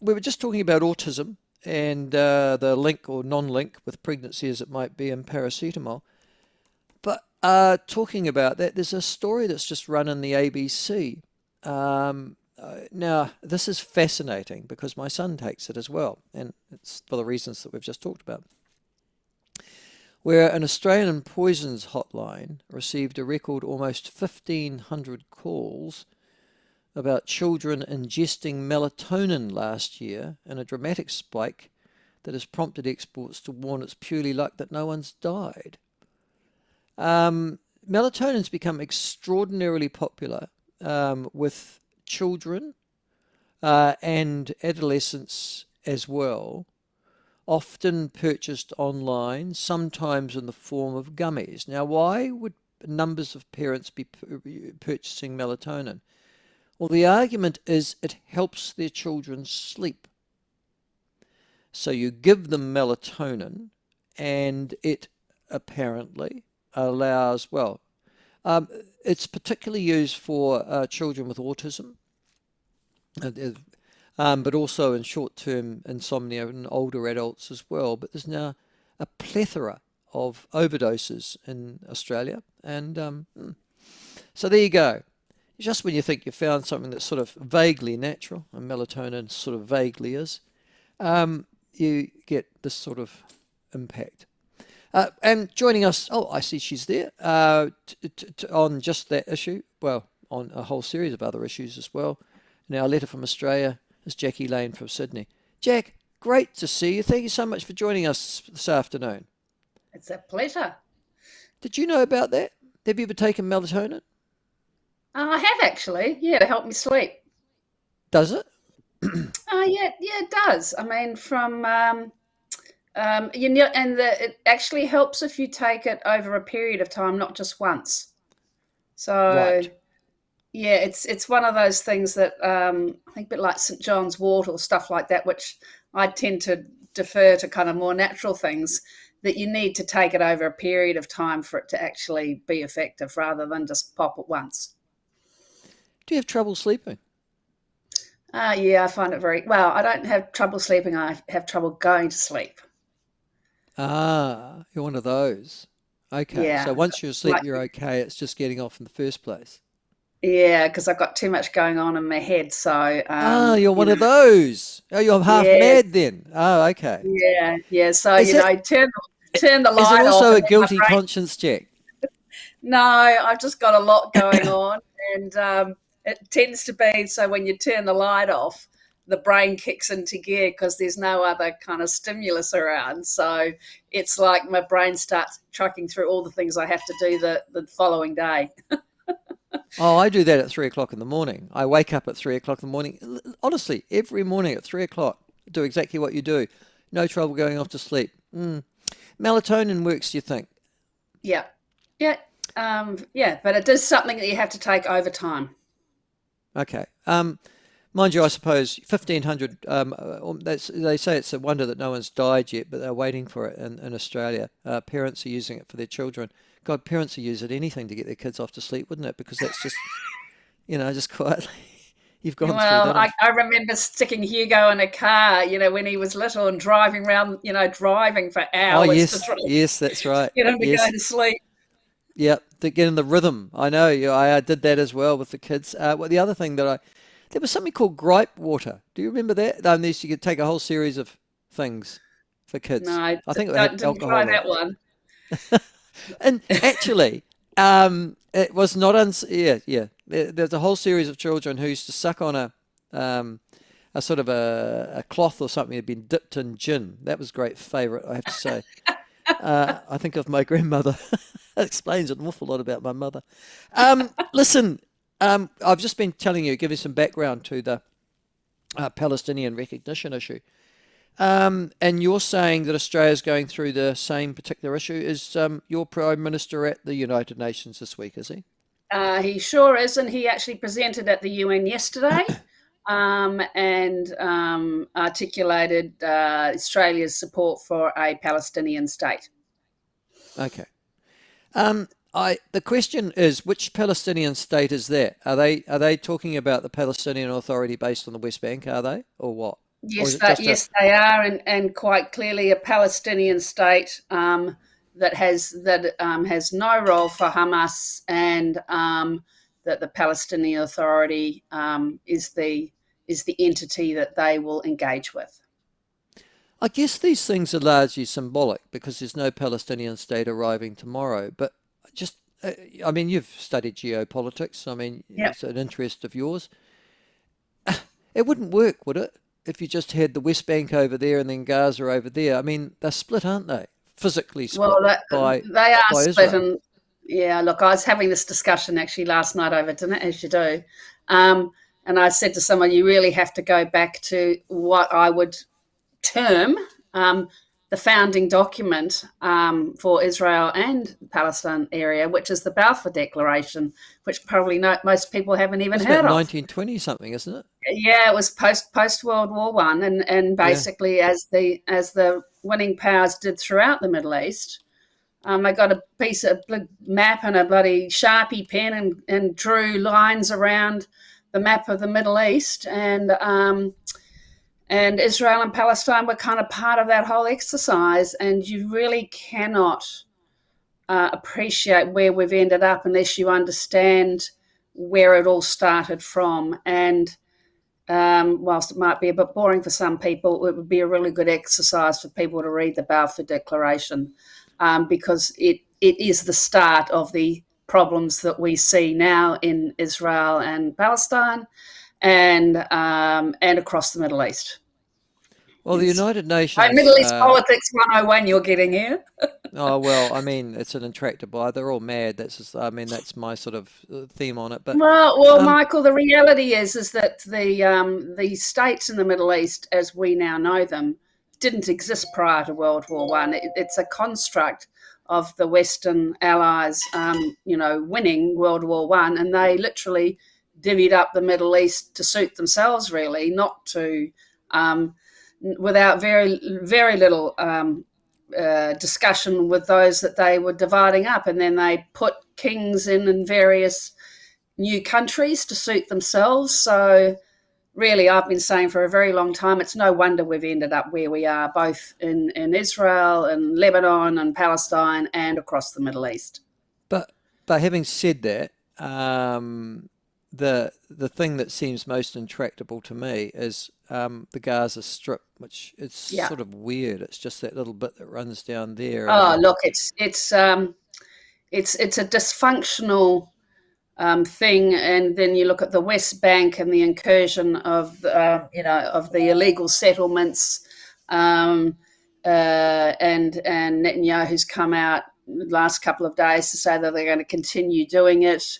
we were just talking about autism and the link or non-link with pregnancy as it might be in paracetamol. But talking about that, there's a story that's just run in the ABC. Now, this is fascinating because my son takes it as well, and it's for the reasons that we've just talked about, where an Australian poisons hotline received a record almost 1,500 calls about children ingesting melatonin last year, and a dramatic spike that has prompted experts to warn it's purely luck that no one's died. Melatonin's become extraordinarily popular with children and adolescents as well, often purchased online, sometimes in the form of gummies. Now, why would numbers of parents be purchasing melatonin? Well, the argument is it helps their children sleep. So you give them melatonin, and it apparently allows, well, it's particularly used for children with autism, but also in short-term insomnia in older adults as well. But there's now a plethora of overdoses in Australia. And so there you go. Just when you think you've found something that's sort of vaguely natural, and melatonin sort of vaguely is, you get this sort of impact. And joining us, oh, I see she's there, on just that issue, well, on a whole series of other issues as well. Now, a letter from Australia is Jaqui Lane from Sydney. Jack, great to see you. Thank you so much for joining us this afternoon. It's a pleasure. Did you know about that? Have you ever taken melatonin? I have actually, yeah, to help me sleep. Does it? Yeah, it does. I mean, and it actually helps if you take it over a period of time, not just once. So, Right. yeah, it's one of those things that I think a bit like St. John's wort or stuff like that, which I tend to defer to kind of more natural things, that you need to take it over a period of time for it to actually be effective rather than just pop it once. Do you have trouble sleeping? Yeah, I find it very well. I don't have trouble sleeping. I have trouble going to sleep. Ah, you're one of those. Okay, so Yeah, once you're asleep, like you're okay. It's just getting off in the first place. yeah, because I've got too much going on in my head. So Ah, you're one of those. Oh, you're half yeah, mad then. Oh, okay. yeah. So Is it turn the is it light off, also and a then my guilty brain. conscience, Jack? No, I've just got a lot going on, and it tends to be so when you turn the light off, the brain kicks into gear because there's no other kind of stimulus around. So it's like my brain starts trucking through all the things I have to do the following day. Oh, I do that at 3 o'clock in the morning. I wake up at 3 o'clock in the morning. Honestly, every morning at 3 o'clock, do exactly what you do. No trouble going off to sleep. Melatonin works, do you think? Yeah, yeah, yeah. But it is something that you have to take over time. Okay. Mind you, I suppose 1,500. They say it's a wonder that no one's died yet, but they're waiting for it in Australia. Parents are using it for their children. God, parents would use it anything to get their kids off to sleep, wouldn't it? Because that's just, just quietly. You've gone through Well, that. I remember sticking Hugo in a car, when he was little and driving around, driving for Oh, hours to yes, try to yes, that's right. get him to go Yes, to sleep. yeah, to get in the rhythm. I know. I did that as well with the kids. Well, the other thing there was something called gripe water. Do you remember that? This you could take a whole series of things for kids. No, I think it had didn't try alcohol in it. that one. And actually, it was not yeah, yeah. There's a whole series of children who used to suck on a sort of a cloth or something that had been dipped in gin. That was a great favourite, I have to say. I think of my grandmother. That explains an awful lot about my mother. Listen, I've just been telling you, giving some background to the Palestinian recognition issue. And you're saying that Australia's going through the same particular issue. Is your Prime Minister at the United Nations this week, is he? He sure is, and he actually presented at the UN yesterday, and articulated Australia's support for a Palestinian state. Okay. The question is, which Palestinian state is that? Are they talking about the Palestinian Authority based on the West Bank, are they? Or what? or is Yes, it just a? yes, they are, and quite clearly a Palestinian state that has no role for Hamas, and that the Palestinian Authority is the entity that they will engage with. I guess these things are largely symbolic because there's no Palestinian state arriving tomorrow. But just, I mean, you've studied geopolitics. I mean, Yep. it's an interest of yours. It wouldn't work, would it? If you just had the West Bank over there and then Gaza over there. I mean, they're split, aren't they? Physically Well, split they are by split, Israel. and yeah, look, I was having this discussion actually last night over dinner, as you do, and I said to someone, you really have to go back to what I would term um, the founding document for Israel and Palestine area, which is the Balfour Declaration, which probably most people haven't even That's about heard of. 1920 something, isn't it? Yeah, it was post World War One, and Yeah. basically as the winning powers did throughout the Middle East, I got a piece of map and a bloody Sharpie pen and drew lines around the map of the Middle East, and Israel and Palestine were kind of part of that whole exercise. And you really cannot appreciate where we've ended up unless you understand where it all started from. And whilst it might be a bit boring for some people, it would be a really good exercise for people to read the Balfour Declaration, because it is the start of the problems that we see now in Israel and Palestine, and across the Middle East. Well, the It's United Nations. Middle East politics 101 you're getting here. Oh well, I mean, it's an intractable. They're all mad. That's just, I mean, that's my sort of theme on it. But Well, um, Michael, the reality is that the states in the Middle East, as we now know them, didn't exist prior to World War One. It's a construct of the Western Allies, winning World War One, and they literally divvied up the Middle East to suit themselves, really, not to, um, without very very little discussion with those that they were dividing up, and then they put kings in various new countries to suit themselves. So really, I've been saying for a very long time, it's no wonder we've ended up where we are, both in Israel and Lebanon and Palestine and across the Middle East. but having said that, the thing that seems most intractable to me is the Gaza Strip, which it's Yeah. sort of weird. It's just that little bit that runs down there, and Oh, look, it's a dysfunctional thing, and then you look at the West Bank and the incursion of the illegal settlements, and Netanyahu's come out the last couple of days to say that they're going to continue doing it.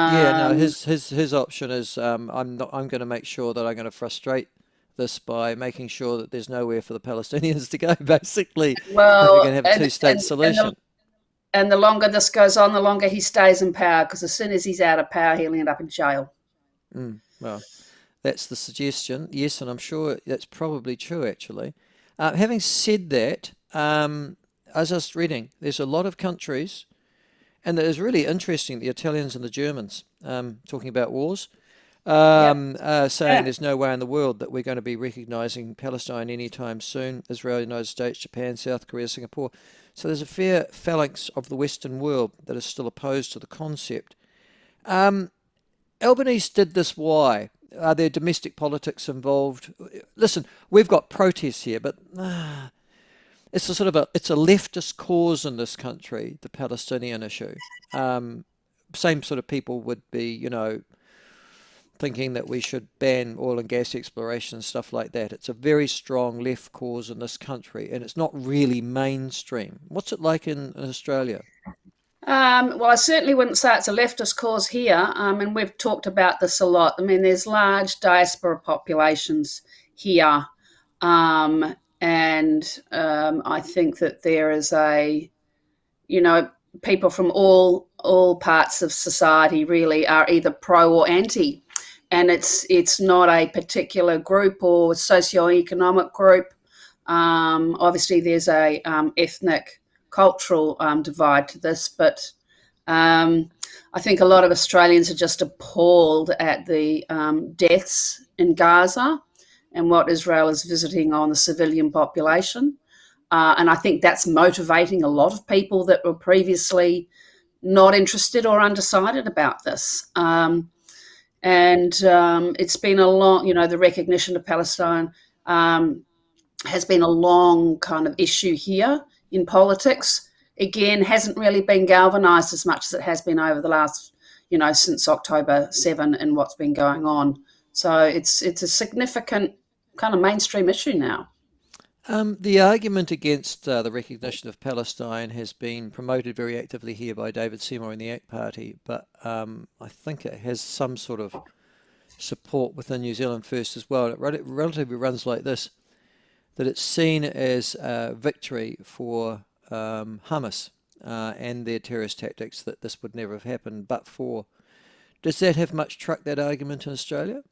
yeah, no, Um, his option is I'm not. I'm going to make sure that I'm going to frustrate this by making sure that there's nowhere for the Palestinians to go. Basically, that we're well, going to have a and two-state solution. and the longer this goes on, the longer he stays in power, because as soon as he's out of power, he'll end up in jail. Well, that's the suggestion. Yes, and I'm sure that's probably true, actually. Having said that, as I was reading, there's a lot of countries, and it is really interesting, the Italians and the Germans, talking about wars, Yep. saying Yeah. there's no way in the world that we're going to be recognizing Palestine anytime soon. Israel, United States, Japan, South Korea, Singapore. So there's a fair phalanx of the Western world that is still opposed to the concept. Um, Albanese did this why? Are there domestic politics involved? Listen, we've got protests here, but it's a sort of it's a leftist cause in this country, the Palestinian issue. Um, Same sort of people would be, thinking that we should ban oil and gas exploration and stuff like that. It's a very strong left cause in this country, and it's not really mainstream. What's it like in Australia? Well, I certainly wouldn't say it's a leftist cause here, and we've talked about this a lot. I mean, there's large diaspora populations here, and I think that there is you know, people from all parts of society really are either pro or anti, and it's not a particular group or socioeconomic group. Obviously, there's a ethnic, cultural divide to this, but I think a lot of Australians are just appalled at the deaths in Gaza, and what Israel is visiting on the civilian population. And I think that's motivating a lot of people that were previously not interested or undecided about this. It's been a long, the recognition of Palestine has been a long kind of issue here in politics. Again, hasn't really been galvanised as much as it has been over the last, since October 7 and what's been going on. So it's a significant kind of mainstream issue now. The argument against the recognition of Palestine has been promoted very actively here by David Seymour in the ACT Party, but I think it has some sort of support within New Zealand First as well. It relatively runs like this, that it's seen as a victory for Hamas and their terrorist tactics, that this would never have happened but for. Does that have much truck, that argument in Australia?